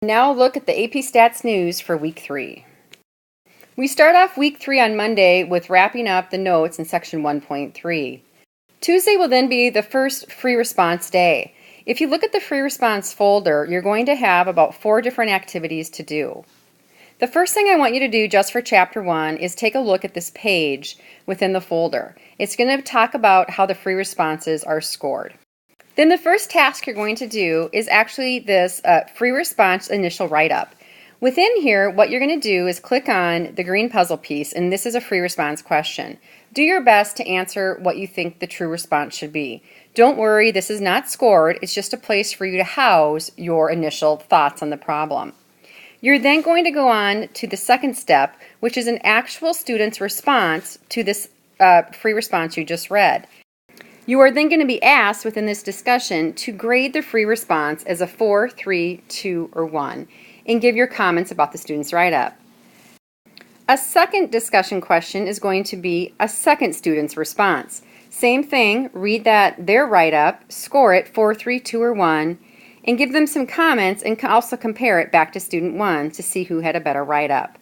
Now look at the AP Stats news for Week 3. We start off Week 3 on Monday with wrapping up the notes in Section 1.3. Tuesday will then be the first free response day. If you look at the free response folder, you're going to have about 4 different activities to do. The first thing I want you to do just for Chapter 1 is take a look at this page within the folder. It's going to talk about how the free responses are scored. Then the first task you're going to do is actually this free response initial write-up. Within here, what you're going to do is click on the green puzzle piece, and this is a free response question. Do your best to answer what you think the true response should be. Don't worry, this is not scored. It's just a place for you to house your initial thoughts on the problem. You're then going to go on to the second step, which is an actual student's response to this free response you just read. You are then going to be asked within this discussion to grade the free response as a 4, 3, 2, or 1, and give your comments about the student's write-up. A second discussion question is going to be a second student's response. Same thing, read their write-up, score it 4, 3, 2, or 1, and give them some comments and also compare it back to student 1 to see who had a better write-up.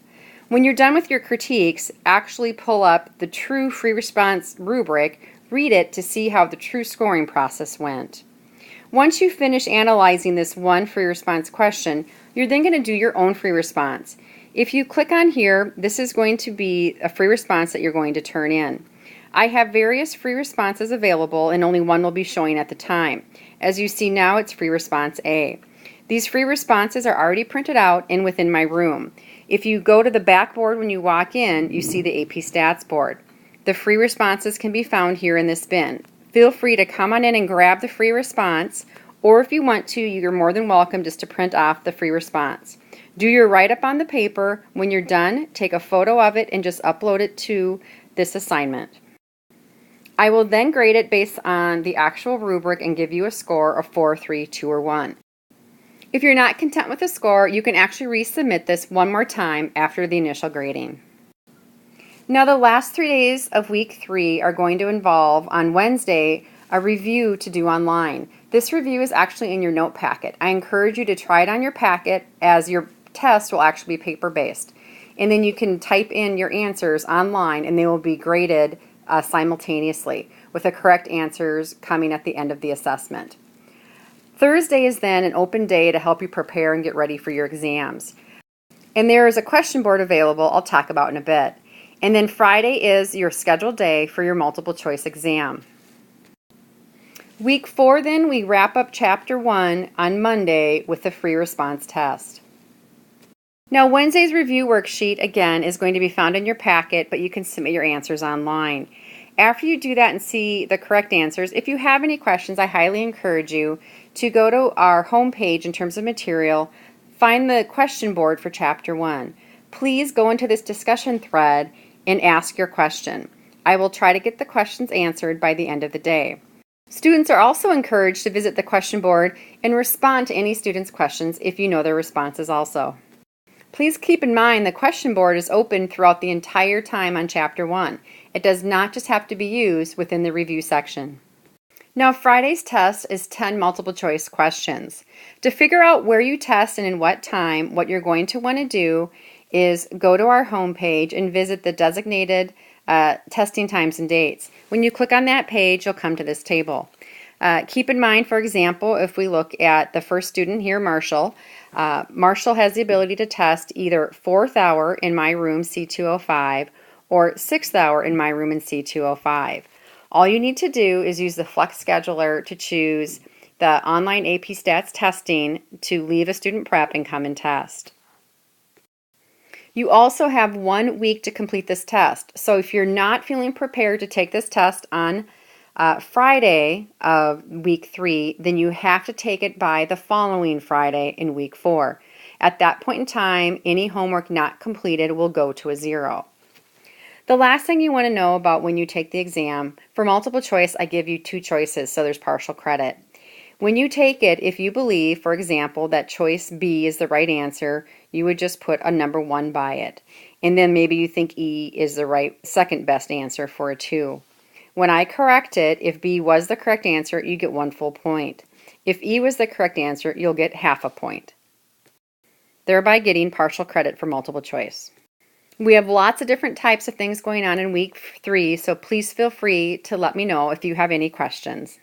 When you're done with your critiques, actually pull up the true free response rubric, read it to see how the true scoring process went. Once you finish analyzing this one free response question, you're then going to do your own free response. If you click on here, this is going to be a free response that you're going to turn in. I have various free responses available and only one will be showing at the time. As you see now, it's free response A. These free responses are already printed out and within my room. If you go to the back board when you walk in, you see the AP Stats board. The free responses can be found here in this bin. Feel free to come on in and grab the free response, or if you want to, you're more than welcome just to print off the free response. Do your write-up on the paper. When you're done, take a photo of it and just upload it to this assignment. I will then grade it based on the actual rubric and give you a score of 4, 3, 2, or 1. If you're not content with the score, you can actually resubmit this one more time after the initial grading. Now the last 3 days of Week 3 are going to involve, on Wednesday, a review to do online. This review is actually in your note packet. I encourage you to try it on your packet as your test will actually be paper-based. And then you can type in your answers online and they will be graded simultaneously with the correct answers coming at the end of the assessment. Thursday is then an open day to help you prepare and get ready for your exams. And there is a question board available I'll talk about in a bit. And then Friday is your scheduled day for your multiple choice exam. Week 4 then, we wrap up Chapter 1 on Monday with the free response test. Now Wednesday's review worksheet again is going to be found in your packet, but you can submit your answers online. After you do that and see the correct answers, if you have any questions, I highly encourage you to go to our home page in terms of material, find the question board for Chapter 1. Please go into this discussion thread and ask your question. I will try to get the questions answered by the end of the day. Students are also encouraged to visit the question board and respond to any students' questions if you know their responses also. Please keep in mind the question board is open throughout the entire time on Chapter 1. It does not just have to be used within the review section. Now Friday's test is 10 multiple choice questions. To figure out where you test and in what time, what you're going to want to do is go to our home page and visit the designated testing times and dates. When you click on that page, you'll come to this table. Keep in mind, for example, if we look at the first student here, Marshall, Marshall has the ability to test either 4th hour in my room C205 or 6th hour in my room in C205. All you need to do is use the Flex Scheduler to choose the online AP Stats testing to leave a student prep and come and test. You also have 1 week to complete this test. So if you're not feeling prepared to take this test on Friday of Week 3, then you have to take it by the following Friday in Week 4. At that point in time, any homework not completed will go to a 0. The last thing you want to know about when you take the exam, for multiple choice, I give you 2 choices, so there's partial credit. When you take it, if you believe, for example, that choice B is the right answer, you would just put a number 1 by it. And then maybe you think E is the right second best answer for a 2. When I correct it, if B was the correct answer, you get 1 full point. If E was the correct answer, you'll get half a point. thereby getting partial credit for multiple choice. We have lots of different types of things going on in week 3, so please feel free to let me know if you have any questions.